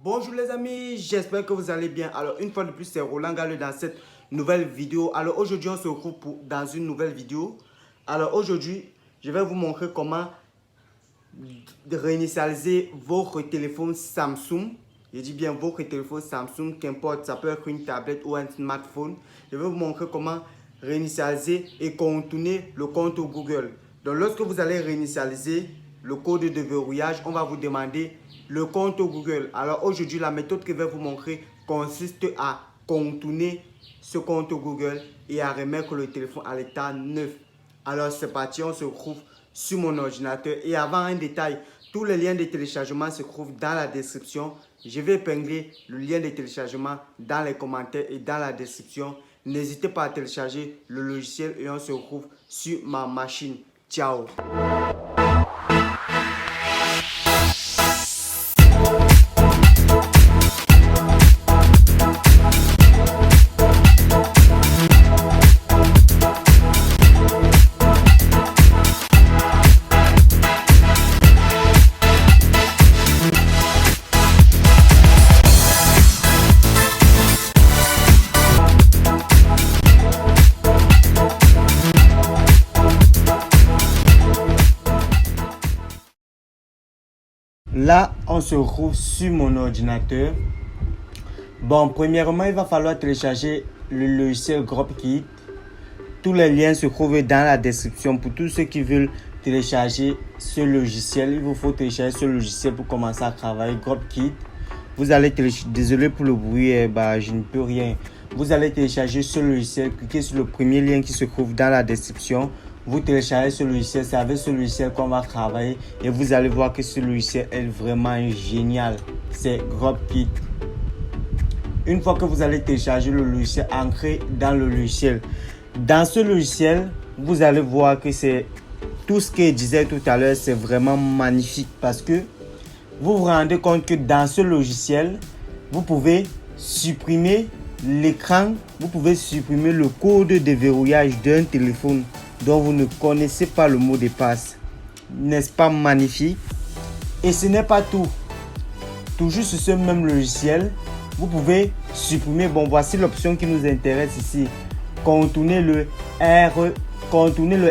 Bonjour les amis, j'espère que vous allez bien. Alors une fois de plus, c'est Roland Gallo dans cette nouvelle vidéo. Alors aujourd'hui, on se retrouve dans une nouvelle vidéo. Alors aujourd'hui, je vais vous montrer comment réinitialiser votre téléphone Samsung. Je dis bien votre téléphone Samsung, qu'importe, ça peut être une tablette ou un smartphone. Je vais vous montrer comment réinitialiser et contourner le compte Google. Donc lorsque vous allez réinitialiser le code de verrouillage, on va vous demander le compte Google. Alors aujourd'hui, la méthode que je vais vous montrer consiste à contourner ce compte Google et à remettre le téléphone à l'état neuf. Alors c'est parti, on se retrouve sur mon ordinateur. Et avant un détail, tous les liens de téléchargement se trouvent dans la description. Je vais épingler le lien de téléchargement dans les commentaires et dans la description. N'hésitez pas à télécharger le logiciel et on se retrouve sur ma machine. Ciao. Là, on se retrouve sur mon ordinateur. Bon, premièrement, il va falloir télécharger le logiciel GropKit. Tous les liens se trouvent dans la description. Pour tous ceux qui veulent télécharger ce logiciel, il vous faut télécharger ce logiciel pour commencer à travailler. GropKit. Vous allez télécharger, désolé pour le bruit, je ne peux rien. Vous allez télécharger ce logiciel, cliquez sur le premier lien qui se trouve dans la description. Vous téléchargez ce logiciel, c'est avec ce logiciel qu'on va travailler et vous allez voir que ce logiciel est vraiment génial. C'est GropKit. Une fois que vous allez télécharger le logiciel, entrez dans le logiciel. Dans ce logiciel, vous allez voir que c'est tout ce que je disais tout à l'heure, c'est vraiment magnifique parce que vous vous rendez compte que dans ce logiciel, vous pouvez supprimer l'écran, vous pouvez supprimer le code de verrouillage d'un téléphone dont vous ne connaissez pas le mot de passe. N'est-ce pas magnifique? Et ce n'est pas tout. Toujours sur ce même logiciel, vous pouvez supprimer, bon voici l'option qui nous intéresse ici, contourner le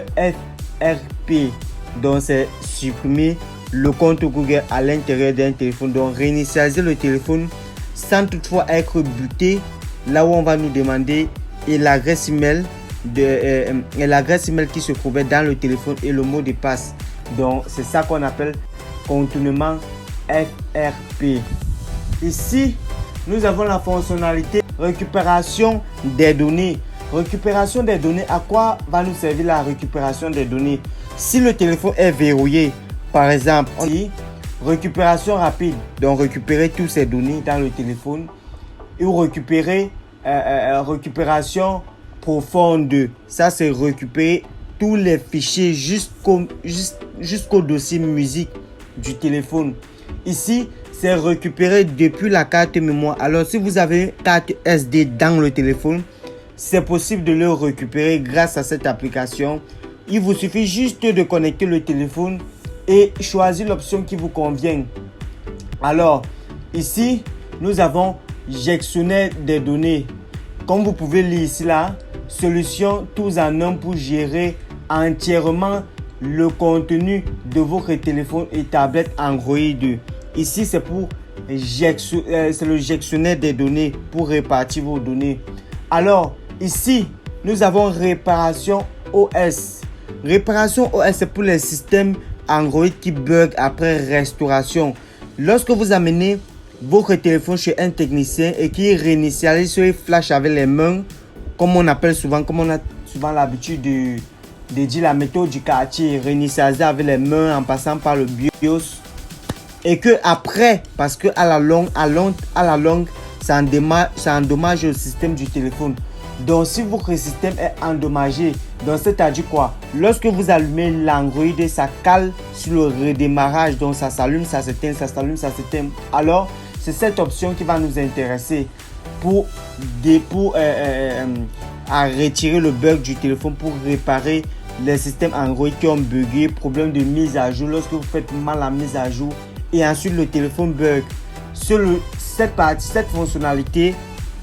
FRP. Donc c'est supprimer le compte Google à l'intérieur d'un téléphone. Donc réinitialiser le téléphone sans toutefois être buté, là où on va nous demander et l'adresse email qui se trouvait dans le téléphone et le mot de passe. Donc c'est ça qu'on appelle contournement FRP. Ici nous avons la fonctionnalité récupération des données. Récupération des données, à quoi va nous servir la récupération des données? Si le téléphone est verrouillé, par exemple, on dit récupération rapide, donc récupérer toutes ces données dans le téléphone, ou récupérer récupération profonde. Ça, c'est récupérer tous les fichiers jusqu'au dossier musique du téléphone. Ici, c'est récupérer depuis la carte mémoire. Alors, si vous avez une carte SD dans le téléphone, c'est possible de le récupérer grâce à cette application. Il vous suffit juste de connecter le téléphone et choisir l'option qui vous convient. Alors, ici, nous avons gestionnaire des données. Comme vous pouvez lire ici là, solution tous en un pour gérer entièrement le contenu de votre téléphone et tablette Android. Ici, c'est pour c'est le gestionnaire des données pour répartir vos données. Alors, ici, nous avons réparation OS. Réparation OS, c'est pour les systèmes Android qui bug après restauration. Lorsque vous amenez votre téléphone chez un technicien et qui réinitialise ce flash avec les mains, comme on appelle souvent, comme on a souvent l'habitude de dire la méthode du quartier, réinitialiser avec les mains en passant par le BIOS, et que après, parce que à la longue, ça endommage le système du téléphone. Donc si votre système est endommagé, donc c'est-à-dire quoi? Lorsque vous allumez l'Android, ça cale sur le redémarrage, donc ça s'allume, ça s'éteint, ça s'allume, ça s'éteint. Alors c'est cette option qui va nous intéresser pour retirer le bug du téléphone, pour réparer les systèmes Android qui ont bugué, problème de mise à jour, lorsque vous faites mal la mise à jour et ensuite le téléphone bug. cette fonctionnalité,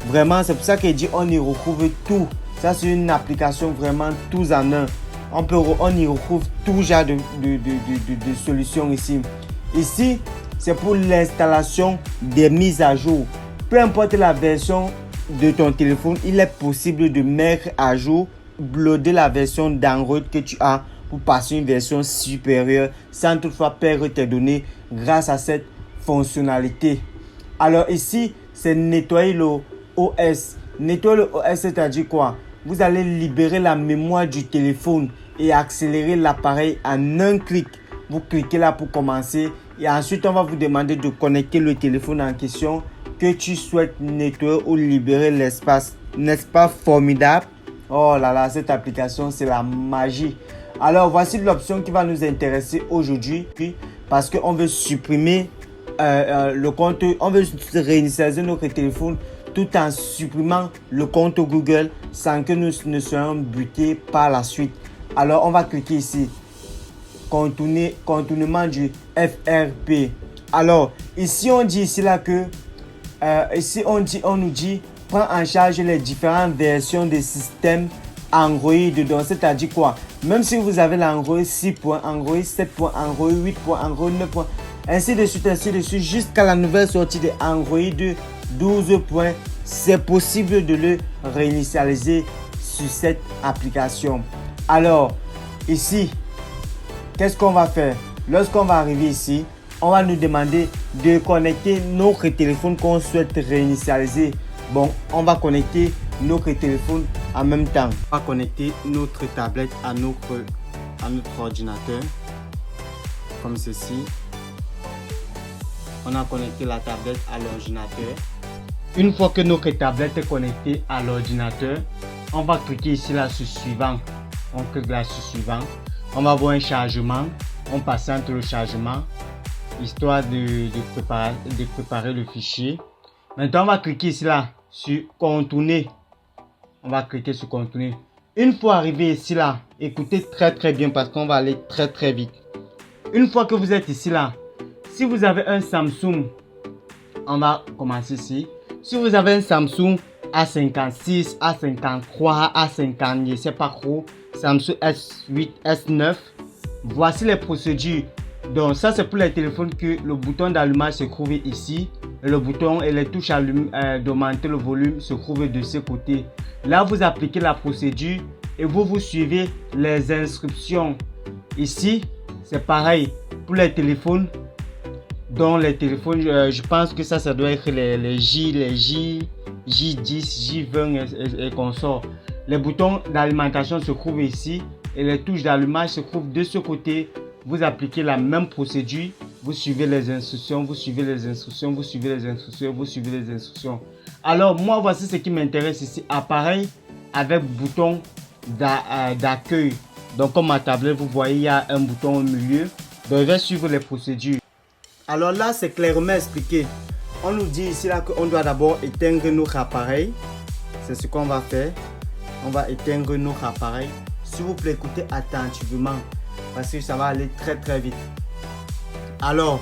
vraiment, c'est pour ça qu'il dit on y retrouve tout. Ça, c'est une application vraiment tous en un. On y retrouve tout genre de solutions ici. Ici, c'est pour l'installation des mises à jour. Peu importe la version de ton téléphone, il est possible de mettre à jour, uploader la version d'Android que tu as pour passer une version supérieure sans toutefois perdre tes données grâce à cette fonctionnalité. Alors ici, c'est nettoyer le OS. Nettoyer le OS, c'est-à-dire quoi? Vous allez libérer la mémoire du téléphone et accélérer l'appareil en un clic. Vous cliquez là pour commencer et ensuite on va vous demander de connecter le téléphone en question que tu souhaites nettoyer ou libérer l'espace. N'est-ce pas formidable? Oh là là, cette application, c'est la magie. Alors, voici l'option qui va nous intéresser aujourd'hui parce qu'on veut supprimer le compte. On veut réinitialiser notre téléphone tout en supprimant le compte Google sans que nous ne soyons butés par la suite. Alors, on va cliquer ici. Contournement du FRP. Alors, ici, on dit ici là que ici on nous dit prend en charge les différentes versions des systèmes Android. Donc c'est-à-dire quoi? Même si vous avez l'Android 6, Android 7, Android 8, Android 9, ainsi de suite jusqu'à la nouvelle sortie de Android 12, c'est possible de le réinitialiser sur cette application. Alors ici, qu'est-ce qu'on va faire? Lorsqu'on va arriver ici, on va nous demander de connecter notre téléphone qu'on souhaite réinitialiser. Bon, on va connecter notre téléphone en même temps. On va connecter notre tablette à notre ordinateur. Comme ceci. On a connecté la tablette à l'ordinateur. Une fois que notre tablette est connectée à l'ordinateur, on va cliquer ici là sur suivant. On clique là sur suivant. On va voir un chargement. On patiente le chargement, histoire de préparer le fichier. Maintenant, on va cliquer ici là sur contourner. On va cliquer sur contourner. Une fois arrivé ici là, écoutez très bien parce qu'on va aller très vite. Une fois que vous êtes ici là, si vous avez un Samsung, on va commencer ici. Si vous avez un Samsung A56, A53, A50, je ne sais pas trop, Samsung S8, S9, voici les procédures. Donc ça c'est pour les téléphones que le bouton d'allumage se trouve ici. Et le bouton et les touches d'augmenter le volume se trouvent de ce côté. Là vous appliquez la procédure et vous suivez les instructions. Ici c'est pareil pour les téléphones. Donc les téléphones, je pense que ça doit être les J10, J20 et consorts. Les boutons d'alimentation se trouvent ici et les touches d'allumage se trouvent de ce côté. Vous appliquez la même procédure, vous suivez les instructions, vous suivez les instructions, vous suivez les instructions, vous suivez les instructions. Alors moi voici ce qui m'intéresse ici, appareil avec bouton d'accueil. Donc comme ma tablette, vous voyez il y a un bouton au milieu. Donc je vais suivre les procédures. Alors là c'est clairement expliqué. On nous dit ici là qu'on doit d'abord éteindre notre appareil. C'est ce qu'on va faire. On va éteindre notre appareil. S'il vous plaît, écoutez attentivement parce que ça va aller très vite. Alors,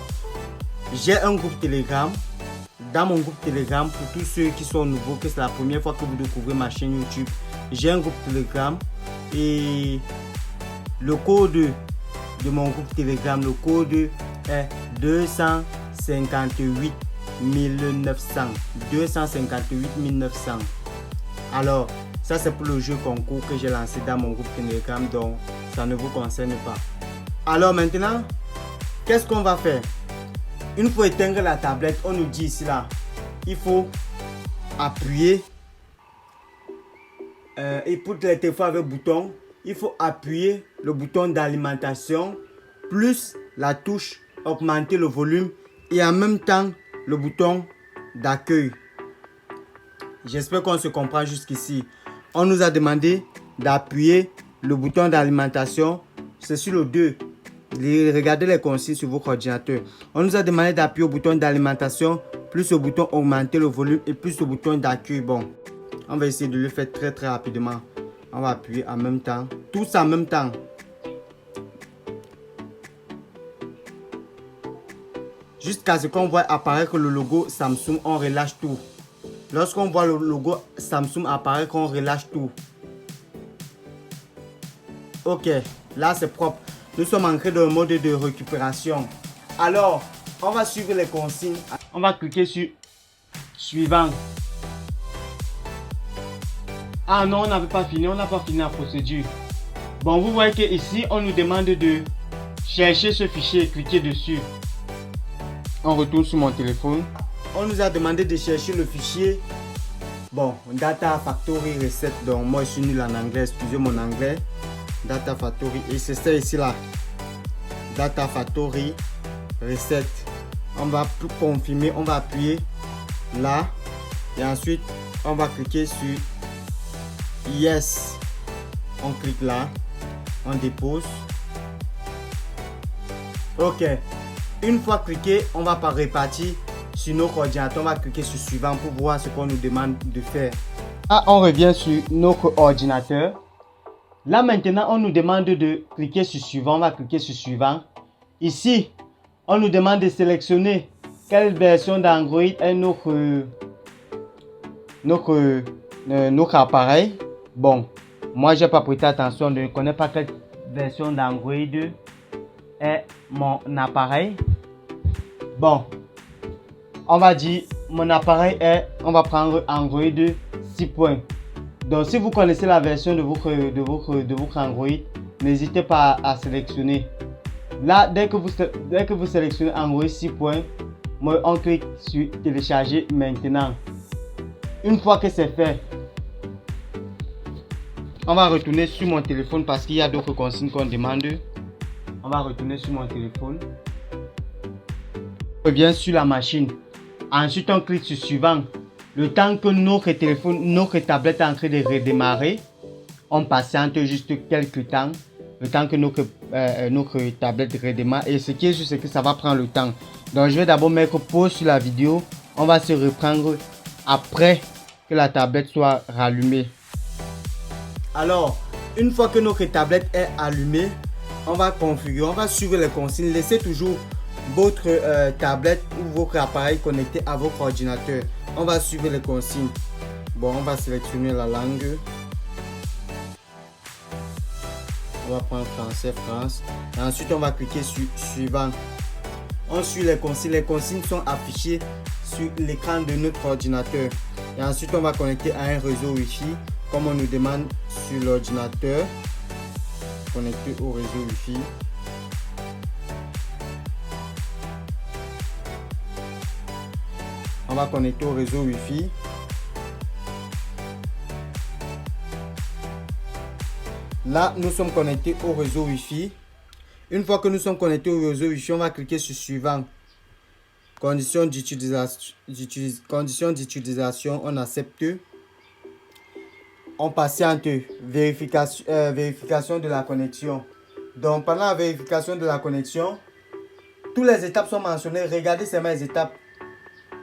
j'ai un groupe Telegram. Dans mon groupe Telegram, pour tous ceux qui sont nouveaux, que c'est la première fois que vous découvrez ma chaîne YouTube, j'ai un groupe Telegram et le code de mon groupe Telegram, le code est 258 900. 258 900. Alors, ça c'est pour le jeu concours que j'ai lancé dans mon groupe Telegram, donc ça ne vous concerne pas. Alors maintenant, qu'est-ce qu'on va faire? Une fois éteindre la tablette, on nous dit ici là, il faut appuyer. Et pour les téléphones avec bouton, il faut appuyer le bouton d'alimentation plus la touche augmenter le volume et en même temps le bouton d'accueil. J'espère qu'on se comprend jusqu'ici. On nous a demandé d'appuyer le bouton d'alimentation. C'est sur le 2. Regardez les consignes sur votre ordinateur. On nous a demandé d'appuyer au bouton d'alimentation, plus le bouton augmenter le volume et plus le bouton d'accueil. Bon, on va essayer de le faire très rapidement. On va appuyer en même temps. Tous en même temps. jusqu'à ce qu'on voit apparaître le logo Samsung, on relâche tout. Lorsqu'on voit le logo Samsung apparaître, on relâche tout. Ok, là c'est propre. Nous sommes entrés dans le mode de récupération. Alors, on va suivre les consignes. On va cliquer sur suivant. Ah non, on n'avait pas fini, on n'a pas fini la procédure. Bon, vous voyez qu'ici, on nous demande de chercher ce fichier et cliquer dessus. On retourne sur mon téléphone. On nous a demandé de chercher le fichier. Bon, Data Factory Reset. Donc, moi, je suis nul en anglais. Excusez mon anglais. Data Factory. Et c'est ça ici là. Data Factory Reset. On va confirmer. On va appuyer là. Et ensuite, on va cliquer sur Yes. On clique là. On dépose. Ok. Une fois cliqué, on va pas repartir sur notre ordinateur. On va cliquer sur suivant pour voir ce qu'on nous demande de faire. Là, on revient sur notre ordinateur. Là maintenant, on nous demande de cliquer sur suivant. On va cliquer sur suivant. Ici, on nous demande de sélectionner quelle version d'Android est notre appareil. Bon, moi j'ai pas prêté attention, je ne connais pas quelle version d'Android est mon appareil. Bon, on va dire mon appareil est, on va prendre Android 6 points. Donc si vous connaissez la version de votre Android, n'hésitez pas à sélectionner. Là, dès que vous sélectionnez Android 6 points, on clique sur télécharger maintenant. Une fois que c'est fait, on va retourner sur mon téléphone parce qu'il y a d'autres consignes qu'on demande. On va retourner sur mon téléphone. On revient sur la machine. Ensuite, on clique sur suivant. Le temps que notre téléphone, notre tablette est en train de redémarrer, on patiente juste quelques temps. Le temps que notre tablette redémarre. Et ce qui est juste, c'est que ça va prendre le temps. Donc, je vais d'abord mettre pause sur la vidéo. On va se reprendre après que la tablette soit rallumée. Alors, une fois que notre tablette est allumée, on va configurer, on va suivre les consignes. Laissez toujours votre tablette ou votre appareil connecté à votre ordinateur. On va suivre les consignes. Bon, on va sélectionner la langue. On va prendre français, France. Et ensuite, on va cliquer sur suivant. On suit les consignes. Les consignes sont affichées sur l'écran de notre ordinateur. Et ensuite, on va connecter à un réseau Wi-Fi. Comme on nous demande sur l'ordinateur, connecté au réseau Wi-Fi. On va connecter au réseau Wi-Fi. Là, nous sommes connectés au réseau Wi-Fi. Une fois que nous sommes connectés au réseau Wi-Fi, on va cliquer sur suivant. Conditions d'utilisation, on accepte. On patiente, vérification de la connexion. Donc pendant la vérification de la connexion, toutes les étapes sont mentionnées. Regardez seulement les étapes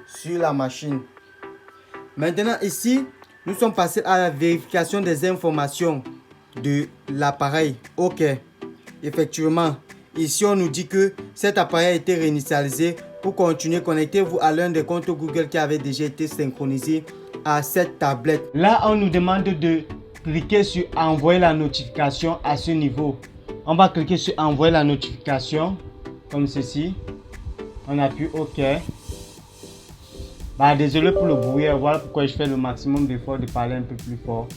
sur la machine. Maintenant ici, nous sommes passés à la vérification des informations de l'appareil. Ok, effectivement, ici on nous dit que cet appareil a été réinitialisé. Pour continuer, connectez-vous à l'un des comptes Google qui avait déjà été synchronisé à cette tablette. Là, on nous demande de cliquer sur envoyer la notification à ce niveau. On va cliquer sur envoyer la notification comme ceci. On appuie OK. Bah, désolé pour le bruit. Voilà pourquoi je fais le maximum d'efforts de parler un peu plus fort.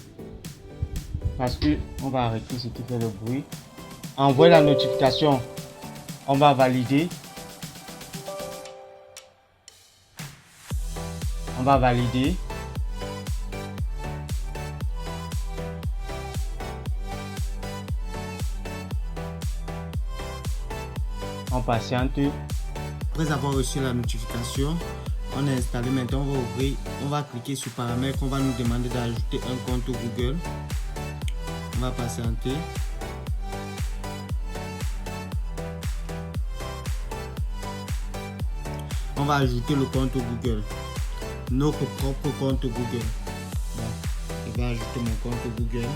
Parce que on va arrêter ce qui fait le bruit. Envoyer la notification. On va valider. On va valider. On patiente. Après avoir reçu la notification, on est installé. Maintenant, on va ouvrir. On va cliquer sur paramètres. On va nous demander d'ajouter un compte Google. On va patienter. On va ajouter le compte Google. Notre propre compte Google. Bon, je vais ajouter mon compte Google.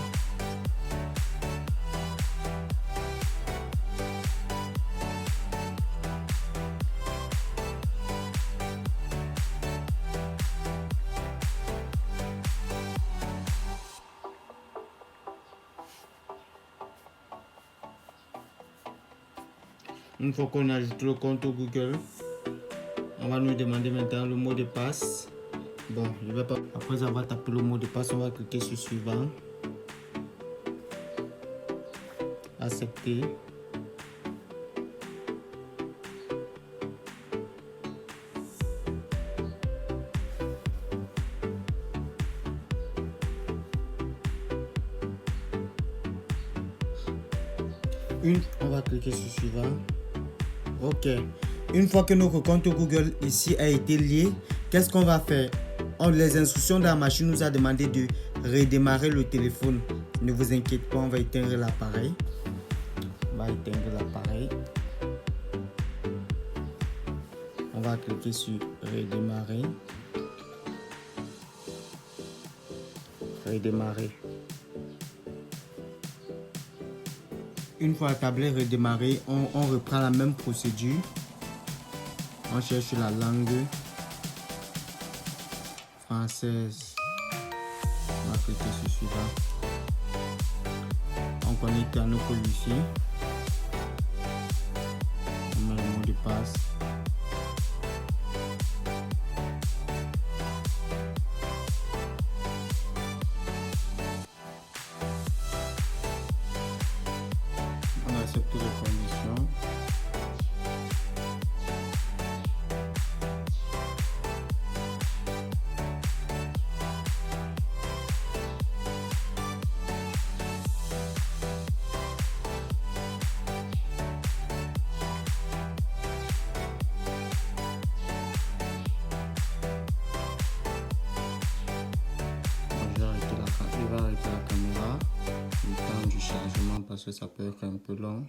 Une fois qu'on a ajouté le compte Google, on va nous demander maintenant le mot de passe. Bon, je vais pas. Après avoir tapé le mot de passe, on va cliquer sur suivant. Accepter. On va cliquer sur suivant. Ok. Une fois que notre compte Google ici a été lié, qu'est-ce qu'on va faire? Les instructions de la machine nous a demandé de redémarrer le téléphone. Ne vous inquiétez pas, on va éteindre l'appareil. On va éteindre l'appareil. On va cliquer sur redémarrer. Redémarrer. Une fois la tablette redémarrée, on reprend la même procédure. On cherche la langue française. On va cliquer sur suivant. On connecte à notre Wi-Fi. On met le mot de passe. On accepte les conditions. Il va arrêter la caméra. Le temps du chargement parce que ça peut être un peu long.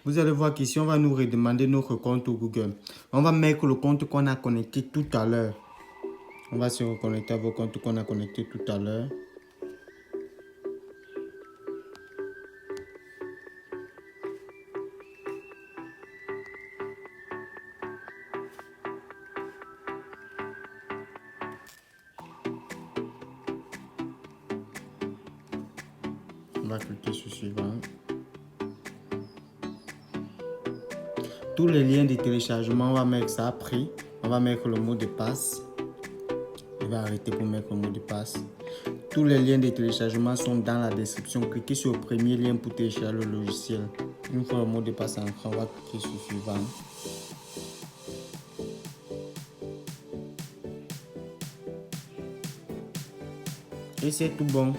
Vous allez voir qu'ici on va nous redemander notre compte Google. On va mettre le compte qu'on a connecté tout à l'heure. On va se reconnecter à vos comptes qu'on a connectés tout à l'heure. On va cliquer sur suivant. Tous les liens de téléchargement, on va mettre ça après. On va mettre le mot de passe. Je vais arrêter pour mettre le mot de passe. Tous les liens de téléchargement sont dans la description. Cliquez sur le premier lien pour télécharger le logiciel. Une fois le mot de passe entré, on va cliquer sur suivant. Et c'est tout bon.